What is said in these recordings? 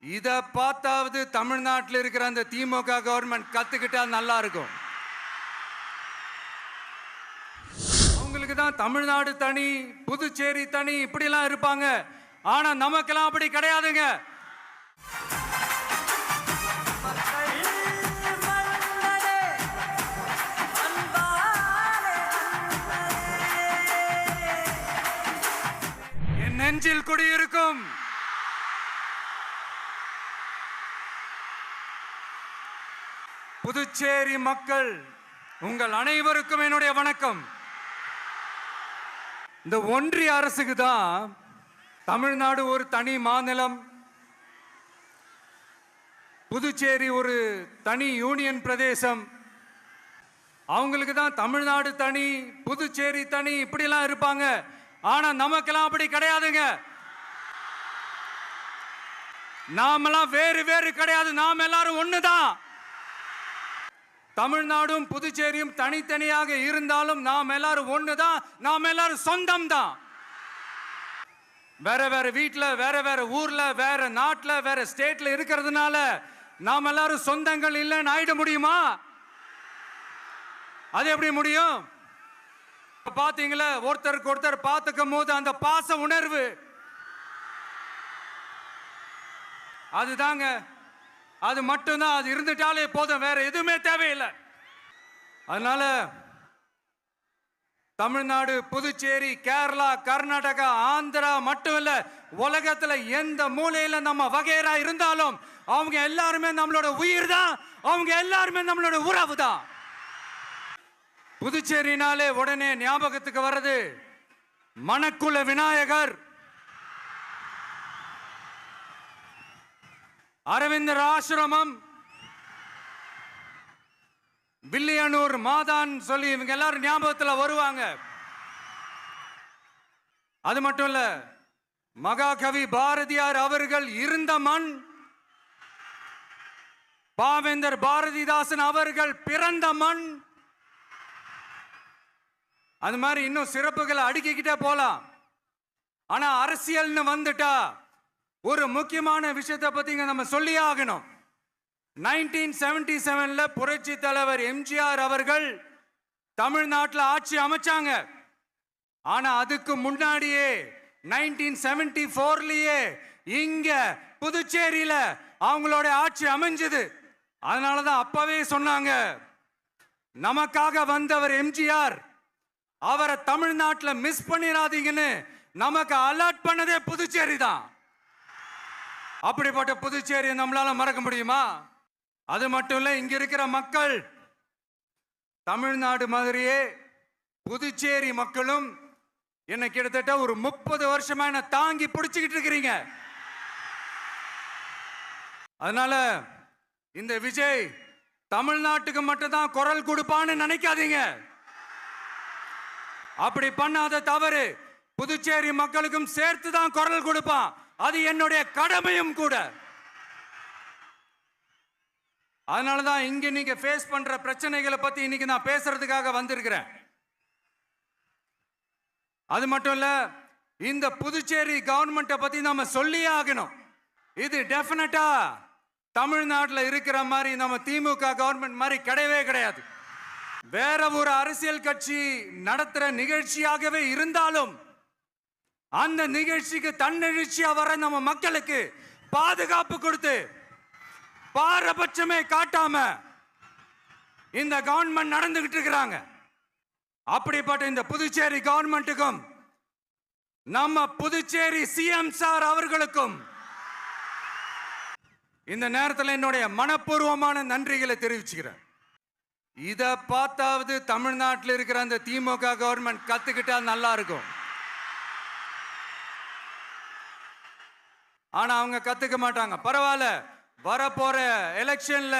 இத பார்த்தாவது தமிழ்நாட்டில் இருக்கிற அந்த திமுக கவர்மெண்ட் கத்துக்கிட்டா நல்லா இருக்கும். அவங்களுக்கு தான் தமிழ்நாடு தனி, புதுச்சேரி தனி இப்படிலாம் இருப்பாங்க. ஆனா நமக்கெல்லாம் அப்படி கிடையாதுங்க. என் நெஞ்சில் குடியிருக்கும் புதுச்சேரி மக்கள் உங்கள் அனைவருக்கும் என்னுடைய வணக்கம். இந்த ஒன்றிய அரசுக்கு தான் தமிழ்நாடு ஒரு தனி மாநிலம், புதுச்சேரி ஒரு தனி யூனியன் பிரதேசம். அவங்களுக்கு தான் தமிழ்நாடு தனி, புதுச்சேரி தனி இப்படிலாம் இருப்பாங்க. ஆனா நமக்கெல்லாம் அப்படி கிடையாதுங்க. நாமெல்லாம் வேறு வேறு கிடையாது. நாம் எல்லாரும் ஒண்ணுதான். தமிழ்நாடும் புதுச்சேரியும் தனித்தனியாக இருந்தாலும் நாம் எல்லாரும் ஒண்ணுதான். நாம் எல்லாரும் சொந்தம் தான். வேற வேற வீட்டுல, வேற வேற ஊர்ல, வேற நாட்டுல, வேற ஸ்டேட்ல இருக்கிறதுனால நாம் எல்லாரும் சொந்தங்கள் இல்லைன்னு ஆயிட முடியுமா? அது எப்படி முடியும்? பாத்தீங்களா, ஒருத்தருக்கு ஒருத்தர் பார்த்துக்கும் போது அந்த பாச உணர்வு அதுதாங்க. அது மட்டும்தான். அது இருந்துட்டாலே போதும், வேற எதுவுமே தேவையில்லை. அதனால தமிழ்நாடு, புதுச்சேரி, கேரளா, கர்நாடகா, ஆந்திரா மட்டும் இல்ல, உலகத்துல எந்த மூலையில நம்ம வகைரா இருந்தாலும் அவங்க எல்லாருமே நம்மளோட உயிர் தான். அவங்க எல்லாருமே நம்மளோட உறவு தான். புதுச்சேரினாலே உடனே ஞாபகத்துக்கு வர்றது மணக்குள விநாயகர், அரவிந்தர் ஆசிரமம், வில்லியனூர் மாதான் சொல்லி இவங்க எல்லாரும் ஞாபகத்தில் வருவாங்க. அது மட்டும் இல்ல, மகாகவி பாரதியார் அவர்கள் இருந்த மண், பாவேந்தர் பாரதிதாசன் அவர்கள் பிறந்த மண். அது மாதிரி இன்னும் சிறப்புகளை அடுக்கிக்கிட்டே போலாம். ஆனா அரசியல்னு வந்துட்டா ஒரு முக்கியமான விஷயத்தை பத்தி நம்ம சொல்லி ஆகணும். 1977ல புரட்சி தலைவர் எம்ஜிஆர் அவர்கள் தமிழ்நாட்டில் ஆட்சி அமைச்சாங்க. ஆனா அதுக்கு முன்னாடியே 1974லயே இங்க புதுச்சேரியில அவங்களோட ஆட்சி அமைஞ்சது. அதனாலதான் அப்பவே சொன்னாங்க, நமக்காக வந்தவர் எம்ஜிஆர், அவரை தமிழ்நாட்டில் மிஸ் பண்ணிடாதீங்கன்னு நமக்கு அலர்ட் பண்ணதே புதுச்சேரி தான். அப்படிப்பட்ட புதுச்சேரியை நம்மளால மறக்க முடியுமா? அது மட்டும் இல்ல, இங்க இருக்கிற மக்கள் தமிழ்நாடு மாதிரியே புதுச்சேரி மக்களும் என்ன கிட்டத்தட்ட ஒரு 30 வருஷமா என்ன தாங்கி பிடிச்சுக்கிட்டு இருக்கிறீங்க. அதனால இந்த விஜய் தமிழ்நாட்டுக்கு மட்டும்தான் குரல் கொடுப்பான்னு நினைக்காதீங்க. அப்படி பண்ணாத தவறு புதுச்சேரி மக்களுக்கும் சேர்த்து தான் குரல் கொடுப்பான். அது என்னுடைய கடமையும் கூட. அதனாலதான் இங்க நீங்க ஃபேஸ் பண்ற பிரச்சனைகளை பத்தி இன்னைக்கு நான் பேசுறதுக்காக வந்திருக்கிறேன். அது மட்டும் இல்ல, இந்த புதுச்சேரி கவர்மெண்ட்டை பத்தி நாம சொல்லியே ஆகணும். இது டெஃபினட்டா தமிழ்நாட்டில் இருக்கிற மாதிரி நம்ம திமுக கவர்மெண்ட் மாதிரி கிடையவே கிடையாது. வேற ஒரு அரசியல் கட்சி நடத்துற நிகழ்ச்சியாகவே இருந்தாலும் அந்த நிகழ்ச்சிக்கு தன்னெழுச்சியா வர நம்ம மக்களுக்கு பாதுகாப்பு கொடுத்து பாரபட்சமே காட்டாம இந்த கவர்மெண்ட் நடந்துகிட்டு இருக்கிறாங்க. அப்படிப்பட்ட இந்த புதுச்சேரி கவர்மெண்ட்டுக்கும் நம்ம புதுச்சேரி சிஎம் சார் அவர்களுக்கும் இந்த நேரத்தில் என்னுடைய மனப்பூர்வமான நன்றிகளை தெரிவிச்சுக்கிறேன். இத பார்த்தாவது தமிழ்நாட்டில் இருக்கிற அந்த திமுக கவர்மெண்ட் கத்துக்கிட்டா நல்லா இருக்கும். ஆனா அவங்க கத்துக்க மாட்டாங்க. பரவாயில்ல, வரப்போற எலெக்ஷன்ல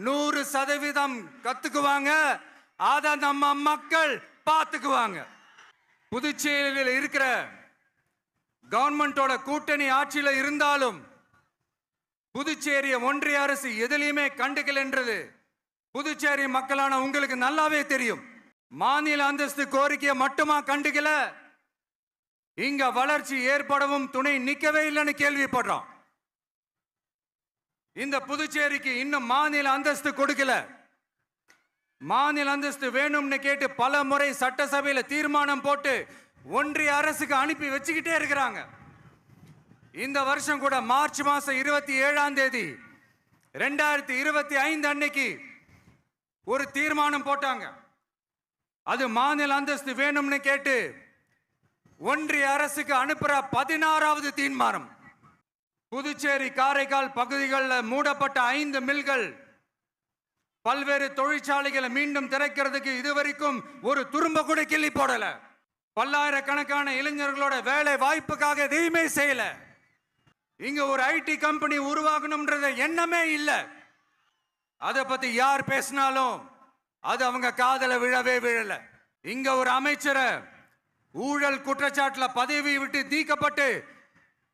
100% கத்துக்குவாங்க. அத நம்ம மக்கள் பார்த்துக்குவாங்க. புதுச்சேரியில் இருக்கிற கவர்மெண்டோட கூட்டணி ஆட்சியில இருந்தாலும் புதுச்சேரிய ஒன்றிய அரசு எதிலையுமே கண்டுக்கலன்றது புதுச்சேரி மக்களான உங்களுக்கு நல்லாவே தெரியும். மாநில அந்தஸ்து கோரிக்கையை மட்டுமா கண்டுக்கல, இங்க வளர்ச்சி ஏற்படவும் துணை நிற்கவே இல்லைன்னு கேள்விப்படுறோம். இந்த புதுச்சேரிக்கு இன்னும் மாநில அந்தஸ்து கொடுக்கல. மாநில அந்தஸ்து வேணும்னு கேட்டு பல முறை சட்டசபையில தீர்மானம் போட்டு ஒன்றிய அரசுக்கு அனுப்பி வச்சுக்கிட்டே இருக்கிறாங்க. இந்த வருஷம் கூட மார்ச் மாசம் 27ஆம் தேதி 2025 அன்னைக்கு ஒரு தீர்மானம் போட்டாங்க. அது மாநில அந்தஸ்து வேணும்னு கேட்டு ஒன்றிய அரசுக்கு அனுப்புற 16வது தீர்மானம். புதுச்சேரி காரைக்கால் பகுதிகளில் மூடப்பட்ட 5 மில்கள், பல்வேறு தொழிற்சாலைகளை மீண்டும் திறக்கிறதுக்கு இதுவரைக்கும் ஒரு துரும்ப கூட கிள்ளி போடல. பல்லாயிரக்கணக்கான இளைஞர்களோட வேலை வாய்ப்புக்காக எதையுமே செய்யல. இங்க ஒரு ஐடி கம்பெனி உருவாகணும்ன்றது எண்ணமே இல்லை. அதை பத்தி யார் பேசினாலும் அது அவங்க காதல விழவே விழல. இங்க ஒரு அமைச்சரை ஊழல் குற்றச்சாட்டுல பதவி விட்டு நீக்கப்பட்டு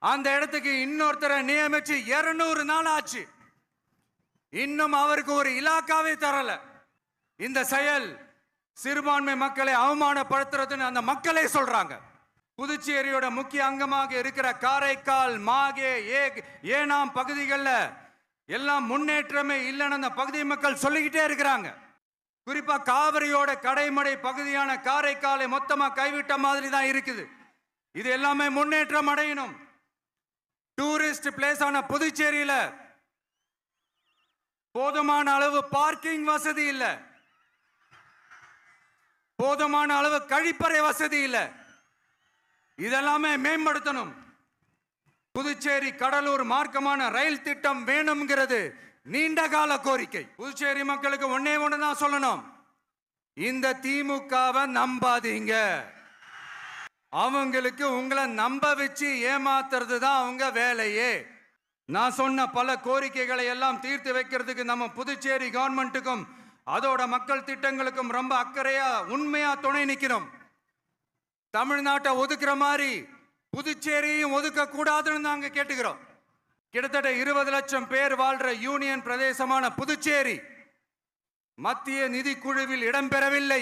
அந்த இடத்துக்கு இன்னொருத்தரை நியமிச்சு 200 நாள் ஆச்சு. இன்னும் அவருக்கு ஒரு இலாக்காவே தரல. இந்த செயல் சிறுபான்மை மக்களை அவமானப்படுத்துறதுன்னு அந்த மக்களே சொல்றாங்க. புதுச்சேரியோட முக்கிய அங்கமாக இருக்கிற காரைக்கால், மாகே, ஏனாம் பகுதிகளில் எல்லாம் முன்னேற்றமே இல்லைன்னு அந்த பகுதி மக்கள் சொல்லிக்கிட்டே இருக்கிறாங்க. குறிப்பா காவிரியோட கடைமடை பகுதியான காரைக்காலை மொத்தமா கைவிட்ட மாதிரி தான் இருக்குது. இது எல்லாமே முன்னேற்றம் அடையணும். டூரிஸ்ட் பிளேஸ் ஆன புதுச்சேரியில போதுமான அளவு பார்க்கிங் வசதி இல்ல, போதுமான அளவு கழிப்பறை வசதி இல்ல. இதெல்லாமே மேம்படுத்தணும். புதுச்சேரி கடலூர் மார்க்கமான ரயில் திட்டம் வேணும்ங்கிறது நீண்ட கால கோரிக்கை. புதுச்சேரி மக்களுக்கு ஒன்னே ஒண்ணுதான் சொல்லணும், இந்த திமுகவை நம்பாதீங்க. அவங்களுக்கு உங்களை நம்ப வச்சு ஏமாத்துறது தான் அவங்க வேலையே. நான் சொன்ன பல கோரிக்கைகளை எல்லாம் தீர்த்து வைக்கிறதுக்கு நம்ம புதுச்சேரி கவர்மெண்ட்டுக்கும் அதோட மக்கள் திட்டங்களுக்கும் ரொம்ப அக்கறையா உண்மையா துணை நிற்கணும். தமிழ்நாட்டை ஒதுக்குற மாதிரி புதுச்சேரியும் ஒதுக்க கூடாதுன்னு நாங்க கேட்டுக்கிறோம். கிட்டத்தட்ட 20 லட்சம் பேர் வாழ்ற யூனியன் பிரதேசமான புதுச்சேரி மத்திய நிதி குழுவில் இடம்பெறவில்லை.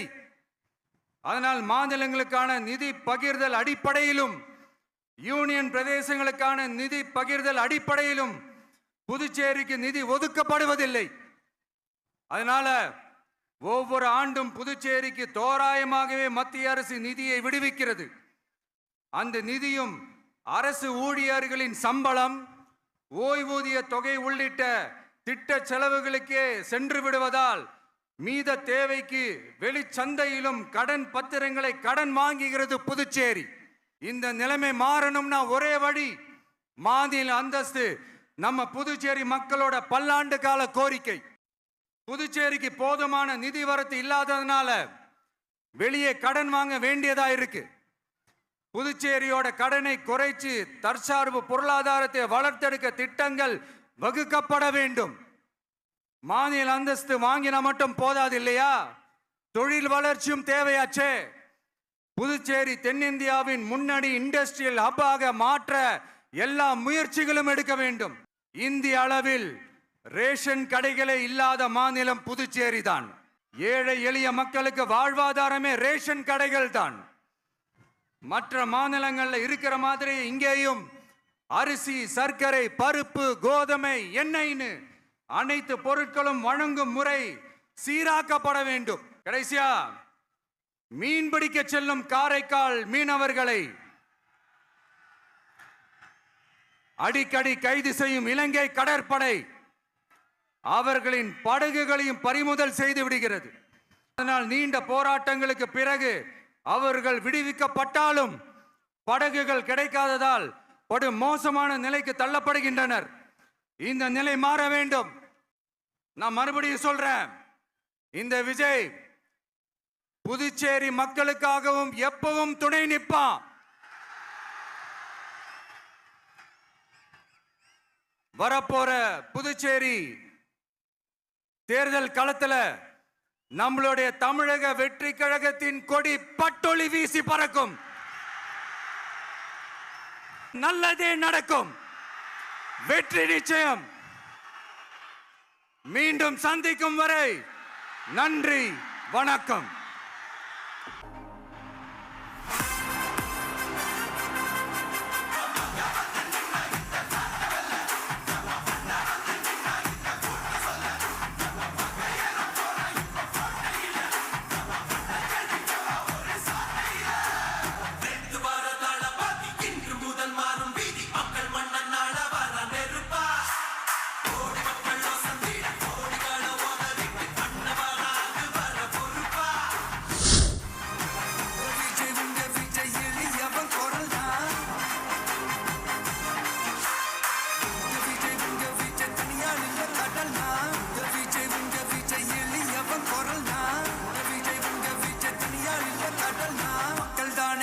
அதனால் மாநிலங்களுக்கான நிதி பகிர்தல் அடிப்படையிலும் யூனியன் பிரதேசங்களுக்கான நிதி பகிர்தல் அடிப்படையிலும் புதுச்சேரிக்கு நிதி ஒதுக்கப்படுவதில்லை. அதனால ஒவ்வொரு ஆண்டும் புதுச்சேரிக்கு தோராயமாகவே மத்திய அரசு நிதியை விடுவிக்கிறது. அந்த நிதியும் அரசு ஊழியர்களின் சம்பளம், ஓய்வூதிய தொகை உள்ளிட்ட திட்ட செலவுகளுக்கே சென்று விடுவதால் மீத தேவைக்கு வெளிச்சந்தையிலும் கடன் பத்திரங்களை கடன் வாங்குகிறது புதுச்சேரி. இந்த நிலைமை மாறணும்னா ஒரே வழி, மாநில அந்தஸ்து நம்ம புதுச்சேரி மக்களோட பல்லாண்டு கால கோரிக்கை. புதுச்சேரிக்கு போதுமான நிதி வரத்து இல்லாததுனால வெளியே கடன் வாங்க வேண்டியதா இருக்கு. புதுச்சேரியோட கடனை குறைச்சு தற்சார்பு பொருளாதாரத்தை வளர்த்தெடுக்க திட்டங்கள் வகுக்கப்பட வேண்டும். மாநில அந்தஸ்து வாங்கினா மட்டும் போதாது இல்லையா, தொழில் வளர்ச்சியும் தேவையாச்சே. புதுச்சேரி தென்னிந்தியாவின் முன்னணி இண்டஸ்ட்ரியல் ஹப்பாக மாற்ற எல்லா முயற்சிகளும் எடுக்க வேண்டும். இந்திய அளவில் ரேஷன் கடைகளே இல்லாத மாநிலம் புதுச்சேரி தான். ஏழை எளிய மக்களுக்கு வாழ்வாதாரமே ரேஷன் கடைகள் தான். மற்ற மாநிலங்கள்ல இருக்கிற மாதிரி இங்கேயும் அரிசி, சர்க்கரை, பருப்பு, கோதுமை, எண்ணெய்னு அனைத்து பொருட்களும் வழங்கும் முறை சீராக்கப்பட வேண்டும். கடைசியா மீன்பிடிக்க செல்லும் காரைக்கால் மீனவர்களை அடிக்கடி கைது செய்யும் இலங்கை கடற்படை அவர்களின் படகுகளையும் பறிமுதல் செய்து விடுகிறது. அதனால் நீண்ட போராட்டங்களுக்கு பிறகு அவர்கள் விடுவிக்கப்பட்டாலும் படகுகள் கிடைக்காததால் படு மோசமான நிலைக்கு தள்ளப்படுகின்றனர். இந்த நிலை மாற வேண்டும். நான் மறுபடியும் சொல்றேன், இந்த விஜய் புதுச்சேரி மக்களுக்காகவும் எப்பவும் துணை நிற்பான். வரப்போற புதுச்சேரி தேர்தல் களத்துல நம்மளுடைய தமிழக வெற்றி கழகத்தின் கொடி பட்டொளி வீசி பறக்கும். நல்லதே நடக்கும். வெற்றி நிச்சயம். மீண்டும் சந்திக்கும் வரை நன்றி, வணக்கம்.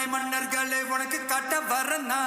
மலை மன்னர்களை உனக்கு காட்ட வரனா